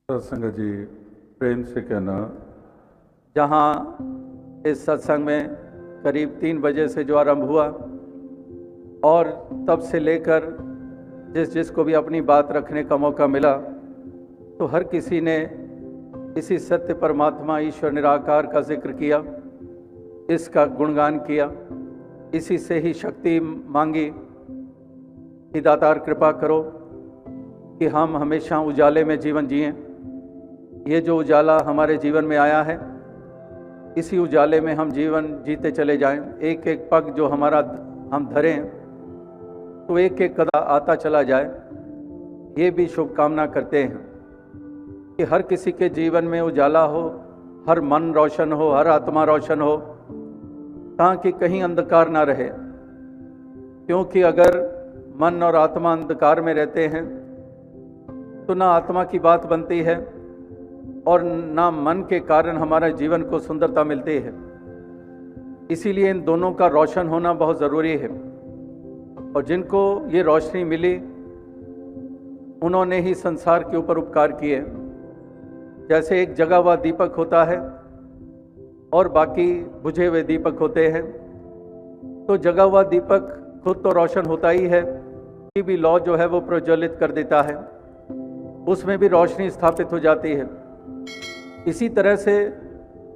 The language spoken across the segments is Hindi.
सत्संग जी प्रेम से कहना। जहाँ इस सत्संग में करीब 3 बजे से जो आरंभ हुआ और तब से लेकर जिसको भी अपनी बात रखने का मौका मिला तो हर किसी ने इसी सत्य परमात्मा ईश्वर निराकार का जिक्र किया, इसका गुणगान किया, इसी से ही शक्ति मांगी कि दातार कृपा करो कि हम हमेशा उजाले में जीवन जिएं। ये जो उजाला हमारे जीवन में आया है, इसी उजाले में हम जीवन जीते चले जाएं। एक एक पग जो हमारा हम धरें तो एक एक कदम आता चला जाए। ये भी शुभकामना करते हैं कि हर किसी के जीवन में उजाला हो, हर मन रोशन हो, हर आत्मा रोशन हो, ताकि कहीं अंधकार ना रहे। क्योंकि अगर मन और आत्मा अंधकार में रहते हैं तो ना आत्मा की बात बनती है और ना मन के कारण हमारे जीवन को सुंदरता मिलती है। इसीलिए इन दोनों का रोशन होना बहुत ज़रूरी है। और जिनको ये रोशनी मिली उन्होंने ही संसार के ऊपर उपकार किए। जैसे एक जगा हुआ दीपक होता है और बाकी बुझे हुए दीपक होते हैं, तो जगा हुआ दीपक खुद तो रोशन होता ही है, कि भी लौ जो है वो प्रज्वलित कर देता है, उसमें भी रोशनी स्थापित हो जाती है। इसी तरह से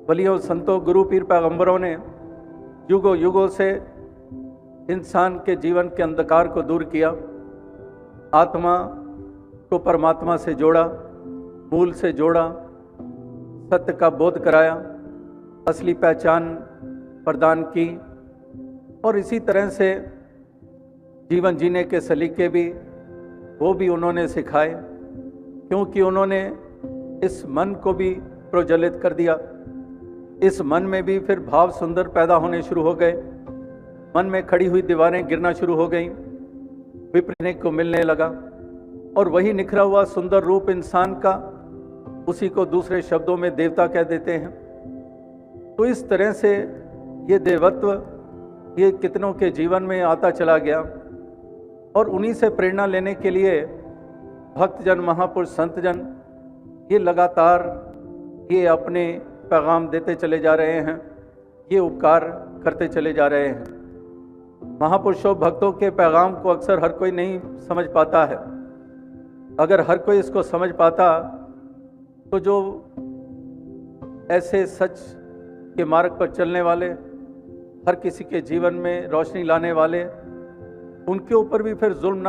बलियों संतों गुरु पीर पैगंबरों ने युगों युगों से इंसान के जीवन के अंधकार को दूर किया, आत्मा को परमात्मा से जोड़ा, मूल से जोड़ा, सत्य का बोध कराया, असली पहचान प्रदान की। और इसी तरह से जीवन जीने के सलीके भी वो भी उन्होंने सिखाए, क्योंकि उन्होंने इस मन को भी प्रज्वलित कर दिया। इस मन में भी फिर भाव सुंदर पैदा होने शुरू हो गए। मन में खड़ी हुई दीवारें गिरना शुरू हो गईं, विपरीत को मिलने लगा और वही निखरा हुआ सुंदर रूप इंसान का, उसी को दूसरे शब्दों में देवता कह देते हैं। तो इस तरह से ये देवत्व ये कितनों के जीवन में आता चला गया और उन्हीं से प्रेरणा लेने के लिए भक्तजन, महापुरुष, संतजन ये लगातार ये अपने पैगाम देते चले जा रहे हैं, ये उपकार करते चले जा रहे हैं। महापुरुषों भक्तों के पैगाम को अक्सर हर कोई नहीं समझ पाता है। अगर हर कोई इसको समझ पाता तो जो ऐसे सच के मार्ग पर चलने वाले, हर किसी के जीवन में रोशनी लाने वाले, उनके ऊपर भी फिर जुल्म ना